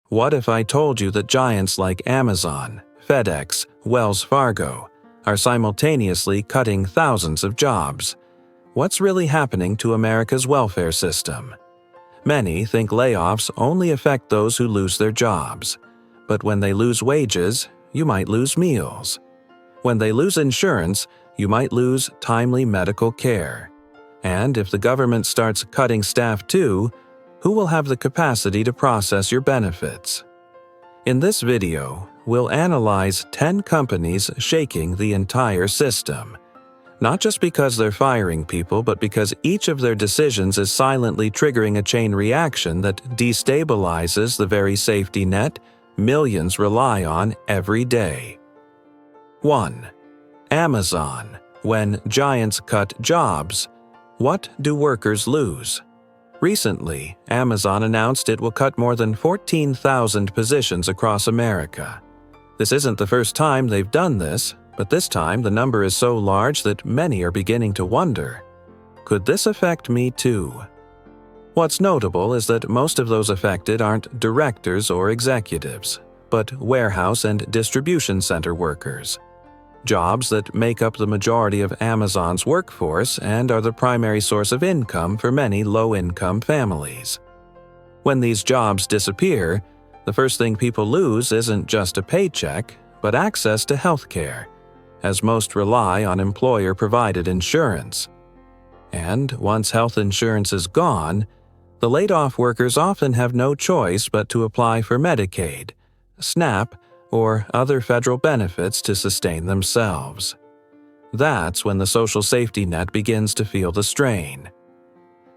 What if I told you that giants like Amazon, FedEx, Wells Fargo are simultaneously cutting thousands of jobs? What's really happening to America's welfare system? Many think layoffs only affect those who lose their jobs. But when they lose wages, you might lose meals. When they lose insurance, you might lose timely medical care. And if the government starts cutting staff too, who will have the capacity to process your benefits? In this video, we'll analyze 10 companies shaking the entire system. Not just because they're firing people, but because each of their decisions is silently triggering a chain reaction that destabilizes the very safety net millions rely on every day. 1. Amazon. When giants cut jobs, what do workers lose? Recently, Amazon announced it will cut more than 14,000 positions across America. This isn't the first time they've done this, but this time the number is so large that many are beginning to wonder, could this affect me too? What's notable is that most of those affected aren't directors or executives, but warehouse and distribution center workers. Jobs that make up the majority of Amazon's workforce and are the primary source of income for many low-income families. When these jobs disappear, the first thing people lose isn't just a paycheck, but access to health care, as most rely on employer-provided insurance. And once health insurance is gone, the laid-off workers often have no choice but to apply for Medicaid, SNAP, or other federal benefits to sustain themselves. That's when the social safety net begins to feel the strain.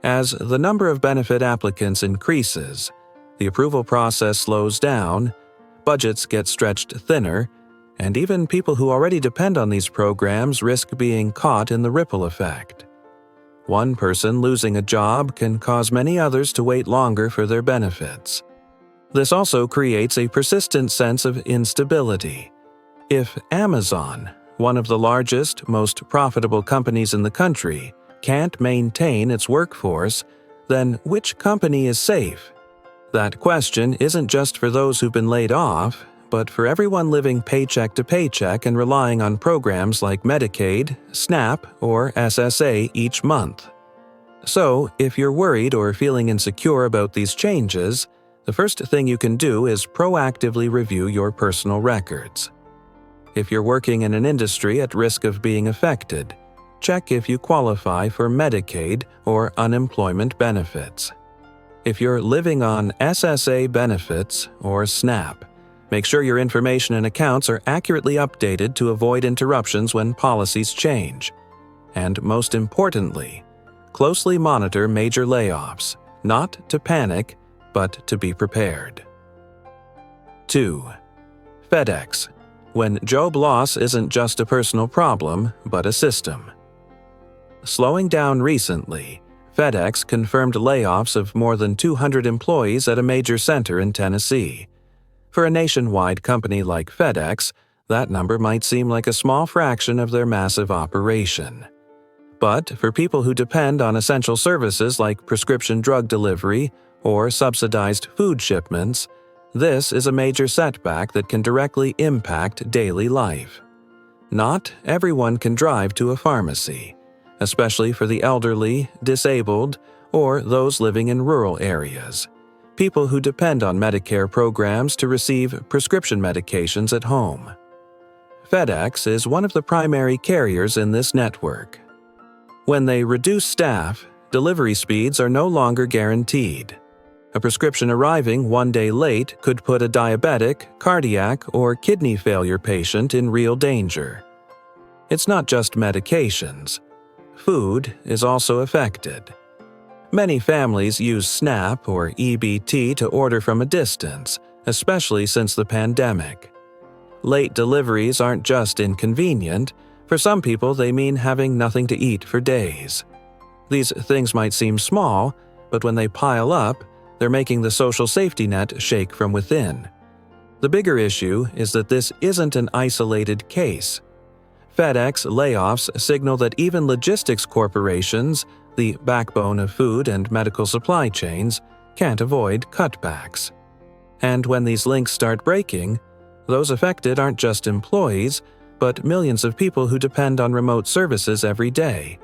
As the number of benefit applicants increases, the approval process slows down, budgets get stretched thinner, and even people who already depend on these programs risk being caught in the ripple effect. One person losing a job can cause many others to wait longer for their benefits. This also creates a persistent sense of instability. If Amazon, one of the largest, most profitable companies in the country, can't maintain its workforce, then which company is safe? That question isn't just for those who've been laid off, but for everyone living paycheck to paycheck and relying on programs like Medicaid, SNAP, or SSA each month. So, if you're worried or feeling insecure about these changes, the first thing you can do is proactively review your personal records. If you're working in an industry at risk of being affected, check if you qualify for Medicaid or unemployment benefits. If you're living on SSA benefits or SNAP, make sure your information and accounts are accurately updated to avoid interruptions when policies change. And most importantly, closely monitor major layoffs, not to panic, but to be prepared. 2. FedEx. When job loss isn't just a personal problem, but a system. Slowing down recently, FedEx confirmed layoffs of more than 200 employees at a major center in Tennessee. For a nationwide company like FedEx, that number might seem like a small fraction of their massive operation. But for people who depend on essential services like prescription drug delivery or subsidized food shipments, this is a major setback that can directly impact daily life. Not everyone can drive to a pharmacy, especially for the elderly, disabled, or those living in rural areas, people who depend on Medicare programs to receive prescription medications at home. FedEx is one of the primary carriers in this network. When they reduce staff, delivery speeds are no longer guaranteed. A prescription arriving one day late could put a diabetic, cardiac, or kidney failure patient in real danger. It's not just medications. Food is also affected. Many families use SNAP or EBT to order from a distance, especially since the pandemic. Late deliveries aren't just inconvenient. For some people, they mean having nothing to eat for days. These things might seem small, but when they pile up, they're making the social safety net shake from within. The bigger issue is that this isn't an isolated case. FedEx layoffs signal that even logistics corporations, the backbone of food and medical supply chains, can't avoid cutbacks. And when these links start breaking, those affected aren't just employees, but millions of people who depend on remote services every day.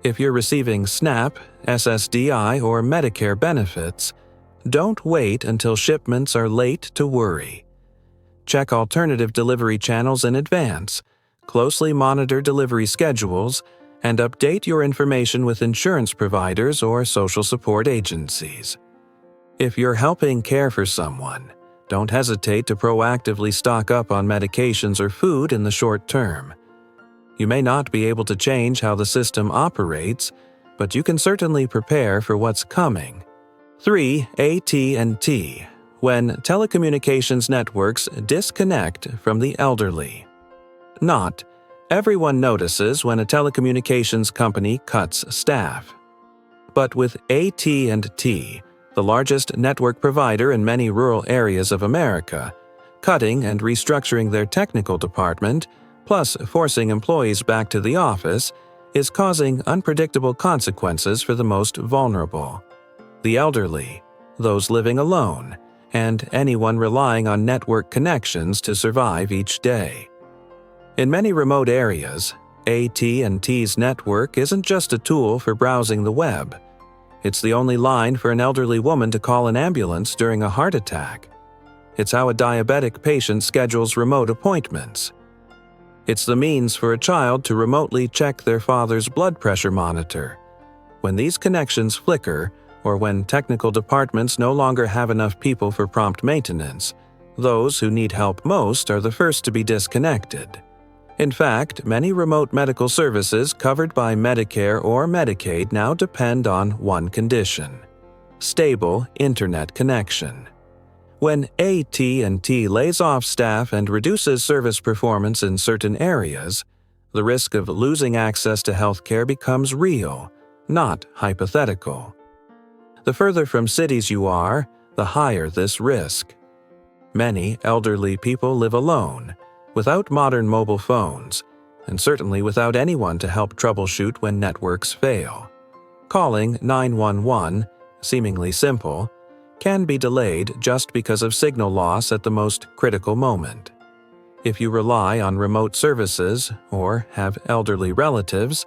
If you're receiving SNAP, SSDI, or Medicare benefits, don't wait until shipments are late to worry. Check alternative delivery channels in advance, closely monitor delivery schedules, and update your information with insurance providers or social support agencies. If you're helping care for someone, don't hesitate to proactively stock up on medications or food in the short term. You may not be able to change how the system operates, but you can certainly prepare for what's coming. 3. AT&T. When telecommunications networks disconnect from the elderly. Not everyone notices when a telecommunications company cuts staff. But with AT&T, the largest network provider in many rural areas of America, cutting and restructuring their technical department, plus forcing employees back to the office, is causing unpredictable consequences for the most vulnerable. The elderly, those living alone, and anyone relying on network connections to survive each day. In many remote areas, AT&T's network isn't just a tool for browsing the web. It's the only line for an elderly woman to call an ambulance during a heart attack. It's how a diabetic patient schedules remote appointments. It's the means for a child to remotely check their father's blood pressure monitor. When these connections flicker, or when technical departments no longer have enough people for prompt maintenance, those who need help most are the first to be disconnected. In fact, many remote medical services covered by Medicare or Medicaid now depend on one condition: stable internet connection. When AT&T lays off staff and reduces service performance in certain areas, the risk of losing access to healthcare becomes real, not hypothetical. The further from cities you are, the higher this risk. Many elderly people live alone, without modern mobile phones, and certainly without anyone to help troubleshoot when networks fail. Calling 911, seemingly simple, can be delayed just because of signal loss at the most critical moment. If you rely on remote services or have elderly relatives,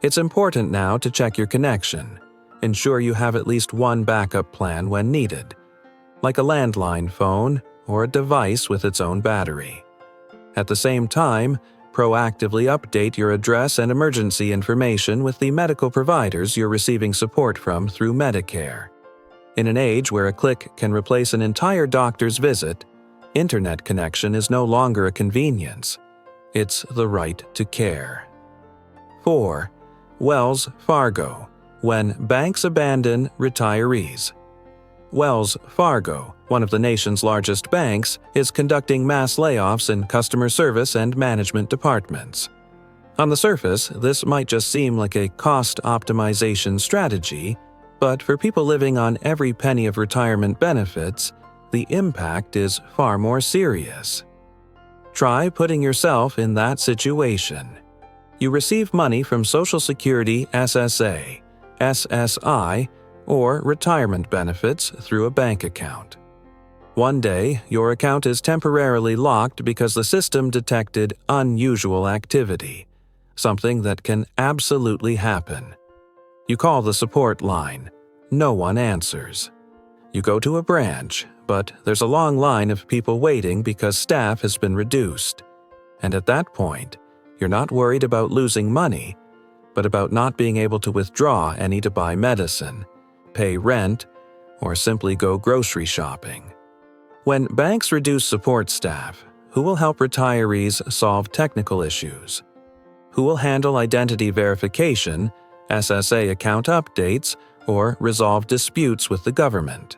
it's important now to check your connection. Ensure you have at least one backup plan when needed, like a landline phone or a device with its own battery. At the same time, proactively update your address and emergency information with the medical providers you're receiving support from through Medicare. In an age where a click can replace an entire doctor's visit, internet connection is no longer a convenience. It's the right to care. 4. Wells Fargo. When banks abandon retirees. Wells Fargo, one of the nation's largest banks, is conducting mass layoffs in customer service and management departments. On the surface, this might just seem like a cost optimization strategy, but for people living on every penny of retirement benefits, the impact is far more serious. Try putting yourself in that situation. You receive money from Social Security SSA, SSI, or retirement benefits through a bank account. One day, your account is temporarily locked because the system detected unusual activity, something that can absolutely happen. You call the support line. No one answers. You go to a branch, but there's a long line of people waiting because staff has been reduced. And at that point, you're not worried about losing money, but about not being able to withdraw any to buy medicine, pay rent, or simply go grocery shopping. When banks reduce support staff, who will help retirees solve technical issues? Who will handle identity verification, SSA account updates, or resolve disputes with the government?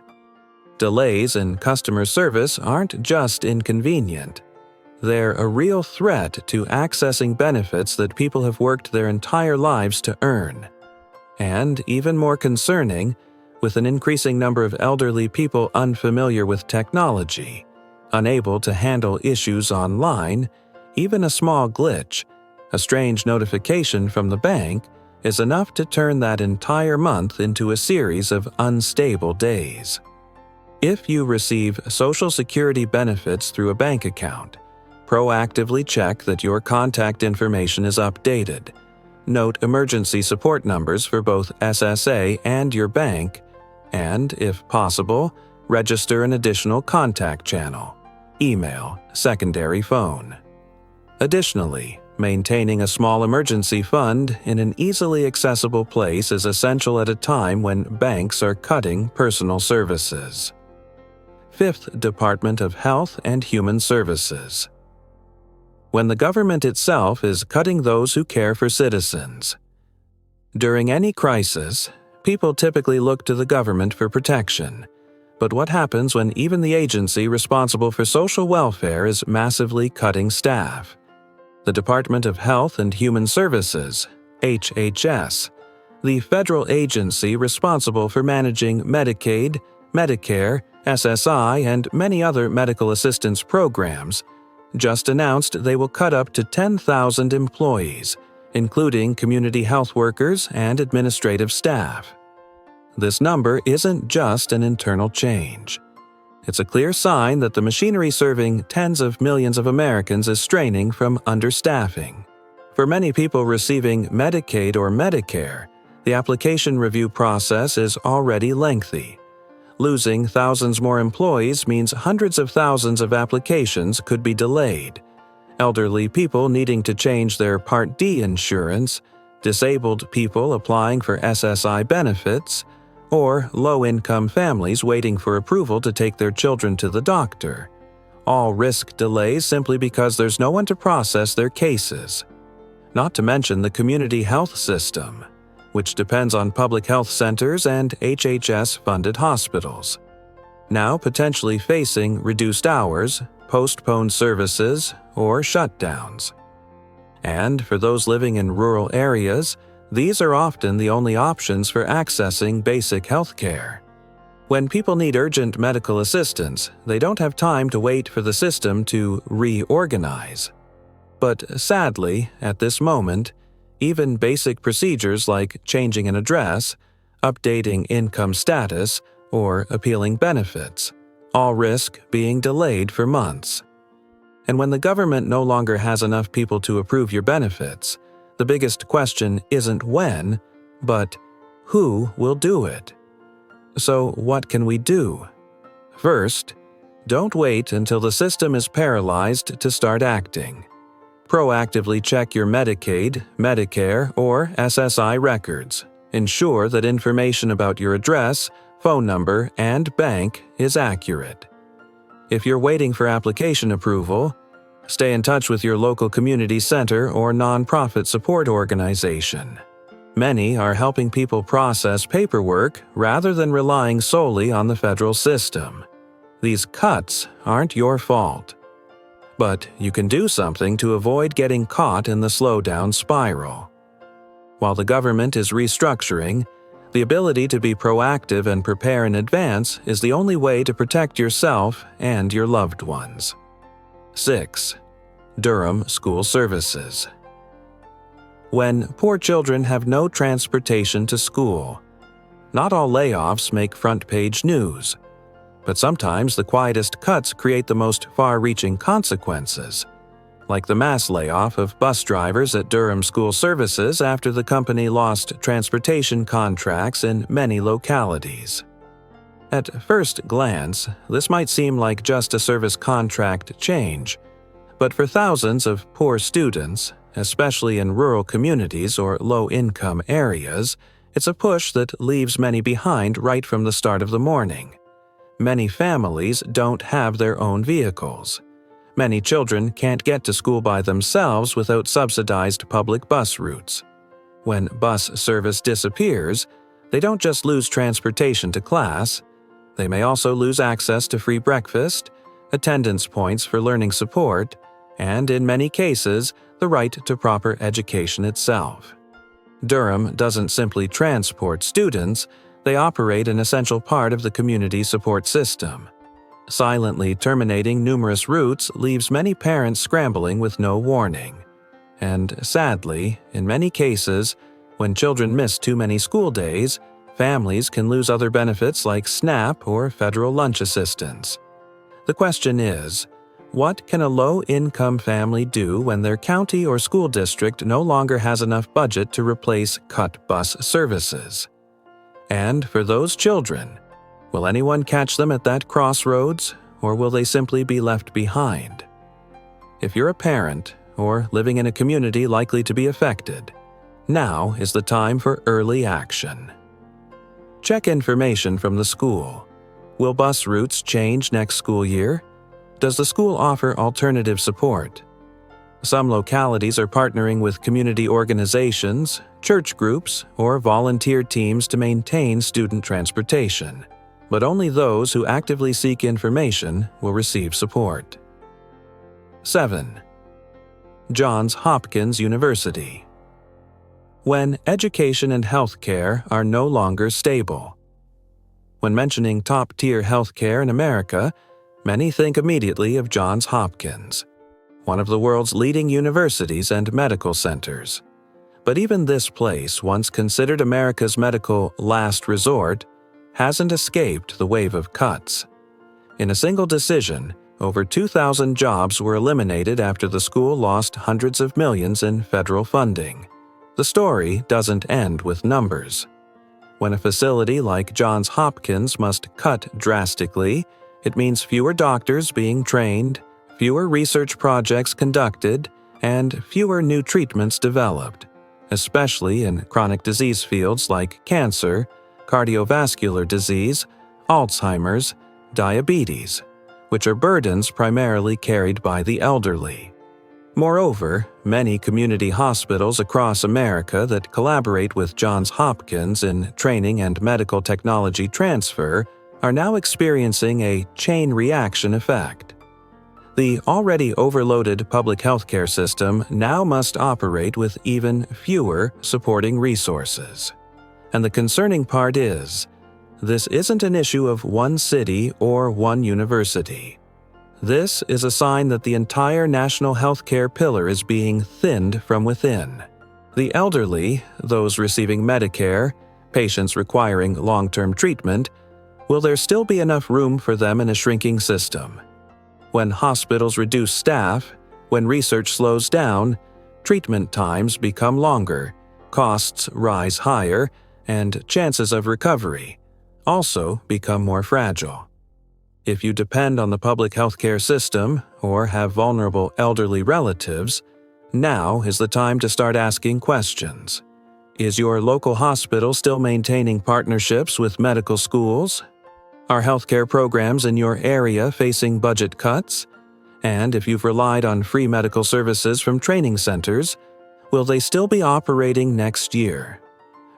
Delays in customer service aren't just inconvenient. They're a real threat to accessing benefits that people have worked their entire lives to earn. And even more concerning, with an increasing number of elderly people unfamiliar with technology, unable to handle issues online, even a small glitch, a strange notification from the bank, is enough to turn that entire month into a series of unstable days. If you receive Social Security benefits through a bank account, proactively check that your contact information is updated. Note emergency support numbers for both SSA and your bank, and, if possible, register an additional contact channel: email, secondary phone. Additionally, maintaining a small emergency fund in an easily accessible place is essential at a time when banks are cutting personal services. Fifth, Department of Health and Human Services. When the government itself is cutting those who care for citizens. During any crisis, people typically look to the government for protection. But what happens when even the agency responsible for social welfare is massively cutting staff? The Department of Health and Human Services, HHS, the federal agency responsible for managing Medicaid, Medicare, SSI, and many other medical assistance programs, just announced they will cut up to 10,000 employees, including community health workers and administrative staff. This number isn't just an internal change. It's a clear sign that the machinery serving tens of millions of Americans is straining from understaffing. For many people receiving Medicaid or Medicare, the application review process is already lengthy. Losing thousands more employees means hundreds of thousands of applications could be delayed. Elderly people needing to change their Part D insurance, disabled people applying for SSI benefits, or low-income families waiting for approval to take their children to the doctor. All risk delays simply because there's no one to process their cases. Not to mention the community health system, which depends on public health centers and HHS-funded hospitals, now potentially facing reduced hours, postponed services, or shutdowns. And for those living in rural areas, these are often the only options for accessing basic health care. When people need urgent medical assistance, they don't have time to wait for the system to reorganize. But sadly, at this moment, even basic procedures like changing an address, updating income status, or appealing benefits all risk being delayed for months. And when the government no longer has enough people to approve your benefits, the biggest question isn't when, but who will do it? So what can we do? First, don't wait until the system is paralyzed to start acting. Proactively check your Medicaid, Medicare, or SSI records. Ensure that information about your address, phone number, and bank is accurate. If you're waiting for application approval, stay in touch with your local community center or nonprofit support organization. Many are helping people process paperwork rather than relying solely on the federal system. These cuts aren't your fault. But you can do something to avoid getting caught in the slowdown spiral. While the government is restructuring, the ability to be proactive and prepare in advance is the only way to protect yourself and your loved ones. 6. Durham School Services. When poor children have no transportation to school. Not all layoffs make front-page news, but sometimes the quietest cuts create the most far-reaching consequences, like the mass layoff of bus drivers at Durham School Services after the company lost transportation contracts in many localities. At first glance, this might seem like just a service contract change, but for thousands of poor students, especially in rural communities or low-income areas, it's a push that leaves many behind right from the start of the morning. Many families don't have their own vehicles. Many children can't get to school by themselves without subsidized public bus routes. When bus service disappears, they don't just lose transportation to class, they may also lose access to free breakfast, attendance points for learning support, and in many cases, the right to proper education itself. Durham doesn't simply transport students, they operate an essential part of the community support system. Silently terminating numerous routes leaves many parents scrambling with no warning. And sadly, in many cases, when children miss too many school days, families can lose other benefits like SNAP or federal lunch assistance. The question is, what can a low-income family do when their county or school district no longer has enough budget to replace cut bus services? And for those children, will anyone catch them at that crossroads, or will they simply be left behind? If you're a parent or living in a community likely to be affected, now is the time for early action. Check information from the school. Will bus routes change next school year? Does the school offer alternative support? Some localities are partnering with community organizations, church groups, or volunteer teams to maintain student transportation, but only those who actively seek information will receive support. 7. Johns Hopkins University. When education and healthcare are no longer stable. When mentioning top-tier healthcare in America, many think immediately of Johns Hopkins, one of the world's leading universities and medical centers. But even this place, once considered America's medical last resort, hasn't escaped the wave of cuts. In a single decision, over 2,000 jobs were eliminated after the school lost hundreds of millions in federal funding. The story doesn't end with numbers. When a facility like Johns Hopkins must cut drastically, it means fewer doctors being trained, fewer research projects conducted, and fewer new treatments developed, especially in chronic disease fields like cancer, cardiovascular disease, Alzheimer's, diabetes, which are burdens primarily carried by the elderly. Moreover, many community hospitals across America that collaborate with Johns Hopkins in training and medical technology transfer are now experiencing a chain reaction effect. The already overloaded public healthcare system now must operate with even fewer supporting resources. And the concerning part is, this isn't an issue of one city or one university. This is a sign that the entire national healthcare pillar is being thinned from within. The elderly, those receiving Medicare, patients requiring long-term treatment, will there still be enough room for them in a shrinking system? When hospitals reduce staff, when research slows down, treatment times become longer, costs rise higher, and chances of recovery also become more fragile. If you depend on the public healthcare system or have vulnerable elderly relatives, now is the time to start asking questions. Is your local hospital still maintaining partnerships with medical schools? Are healthcare programs in your area facing budget cuts? And if you've relied on free medical services from training centers, will they still be operating next year?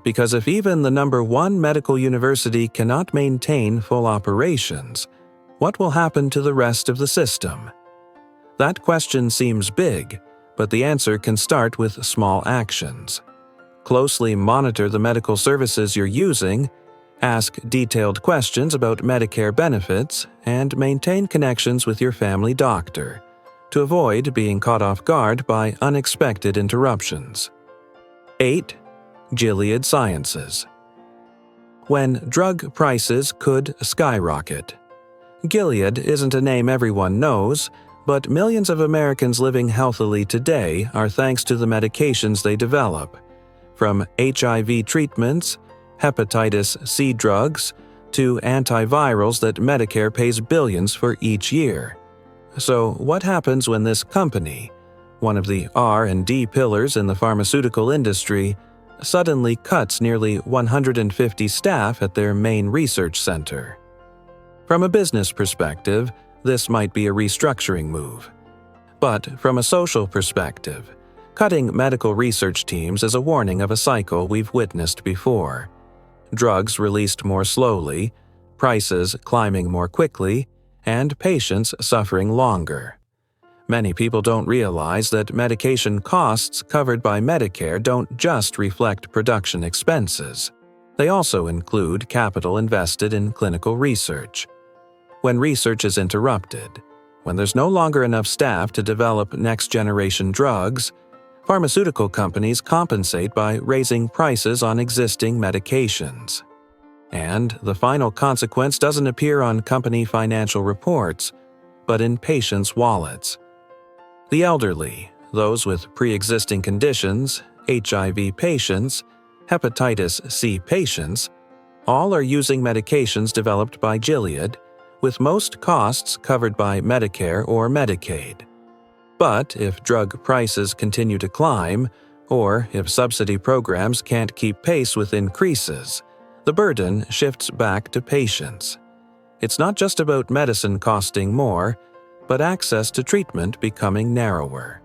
Because if even the #1 medical university cannot maintain full operations, what will happen to the rest of the system? That question seems big, but the answer can start with small actions. Closely monitor the medical services you're using, ask detailed questions about Medicare benefits, and maintain connections with your family doctor to avoid being caught off guard by unexpected interruptions. 8. Gilead Sciences. When drug prices could skyrocket. Gilead isn't a name everyone knows, but millions of Americans living healthily today are thanks to the medications they develop, from HIV treatments, hepatitis C drugs, to antivirals that Medicare pays billions for each year. So what happens when this company, one of the R&D pillars in the pharmaceutical industry, suddenly cuts nearly 150 staff at their main research center? From a business perspective, this might be a restructuring move. But from a social perspective, cutting medical research teams is a warning of a cycle we've witnessed before. Drugs released more slowly, prices climbing more quickly, and patients suffering longer. Many people don't realize that medication costs covered by Medicare don't just reflect production expenses. They also include capital invested in clinical research. When research is interrupted, when there's no longer enough staff to develop next-generation drugs, pharmaceutical companies compensate by raising prices on existing medications. And the final consequence doesn't appear on company financial reports, but in patients' wallets. The elderly, those with pre-existing conditions, HIV patients, hepatitis C patients, all are using medications developed by Gilead, with most costs covered by Medicare or Medicaid. But if drug prices continue to climb, or if subsidy programs can't keep pace with increases, the burden shifts back to patients. It's not just about medicine costing more, but access to treatment becoming narrower.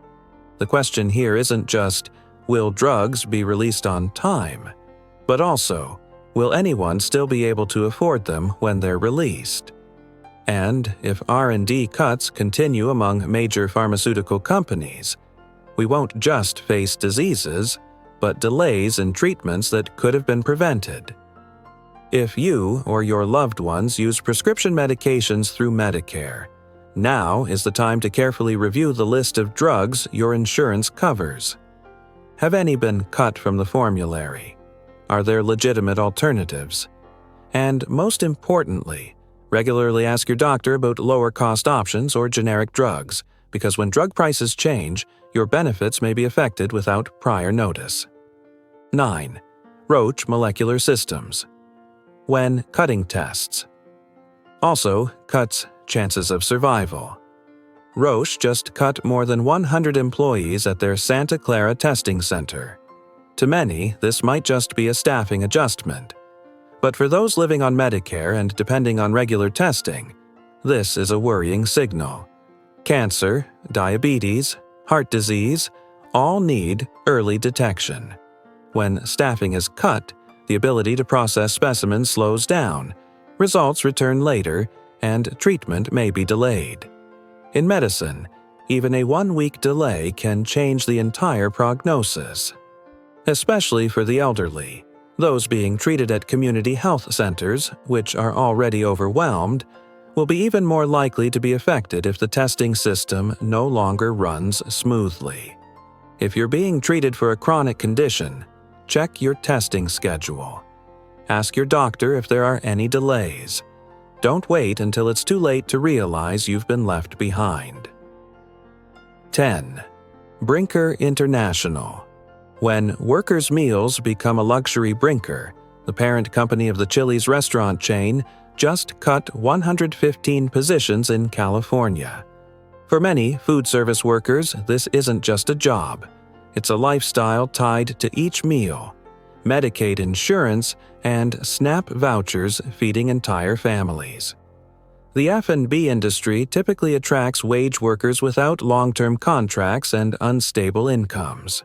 The question here isn't just, will drugs be released on time, but also, will anyone still be able to afford them when they're released? And if R&D cuts continue among major pharmaceutical companies, we won't just face diseases, but delays in treatments that could have been prevented. If you or your loved ones use prescription medications through Medicare, now is the time to carefully review the list of drugs your insurance covers. Have any been cut from the formulary? Are there legitimate alternatives? And most importantly, regularly ask your doctor about lower-cost options or generic drugs, because when drug prices change, your benefits may be affected without prior notice. 9. Roche Molecular Systems. When cutting tests. Also, cuts chances of survival. Roche just cut more than 100 employees at their Santa Clara testing center. To many, this might just be a staffing adjustment. But for those living on Medicare and depending on regular testing, this is a worrying signal. Cancer, diabetes, heart disease, all need early detection. When staffing is cut, the ability to process specimens slows down, results return later, and treatment may be delayed. In medicine, even a 1-week delay can change the entire prognosis. Especially for the elderly, those being treated at community health centers, which are already overwhelmed, will be even more likely to be affected if the testing system no longer runs smoothly. If you're being treated for a chronic condition, check your testing schedule. Ask your doctor if there are any delays. Don't wait until it's too late to realize you've been left behind. 10. Brinker International. When Workers' Meals become a luxury Brinker, the parent company of the Chili's restaurant chain just cut 115 positions in California. For many food service workers, this isn't just a job. It's a lifestyle tied to each meal, Medicaid insurance, and SNAP vouchers feeding entire families. The F&B industry typically attracts wage workers without long-term contracts and unstable incomes.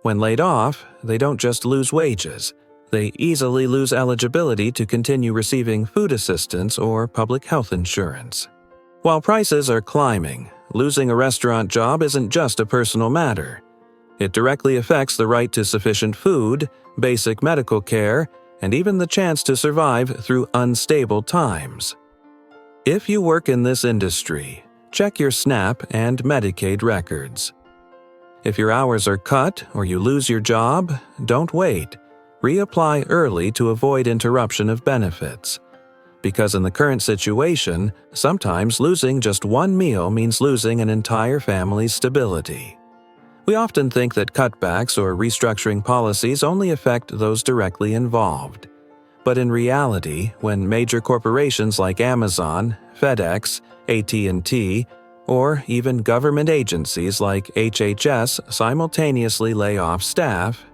When laid off, they don't just lose wages, they easily lose eligibility to continue receiving food assistance or public health insurance. While prices are climbing, losing a restaurant job isn't just a personal matter. It directly affects the right to sufficient food, basic medical care, and even the chance to survive through unstable times. If you work in this industry, check your SNAP and Medicaid records. If your hours are cut or you lose your job, don't wait. Reapply early to avoid interruption of benefits. Because in the current situation, sometimes losing just one meal means losing an entire family's stability. We often think that cutbacks or restructuring policies only affect those directly involved. But in reality, when major corporations like Amazon, FedEx, AT&T, or even government agencies like HHS simultaneously lay off staff,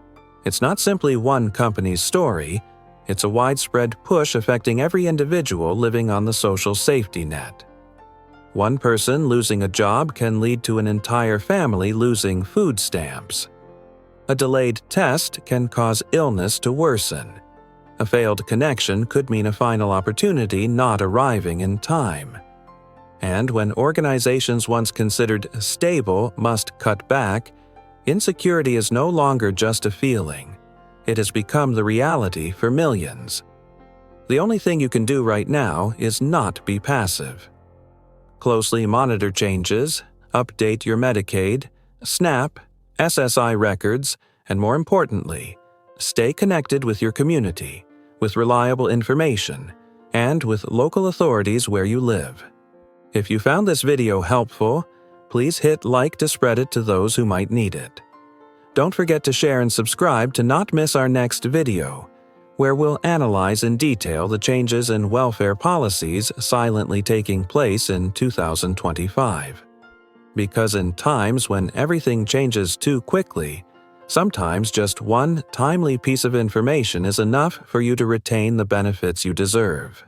it's not simply one company's story, it's a widespread push affecting every individual living on the social safety net. One person losing a job can lead to an entire family losing food stamps. A delayed test can cause illness to worsen. A failed connection could mean a final opportunity not arriving in time. And when organizations once considered stable must cut back, insecurity is no longer just a feeling. It has become the reality for millions. The only thing you can do right now is not be passive. Closely monitor changes, update your Medicaid, SNAP, SSI records, and more importantly, stay connected with your community, with reliable information, and with local authorities where you live. If you found this video helpful, please hit like to spread it to those who might need it. Don't forget to share and subscribe to not miss our next video, where we'll analyze in detail the changes in welfare policies silently taking place in 2025. Because in times when everything changes too quickly, sometimes just one timely piece of information is enough for you to retain the benefits you deserve.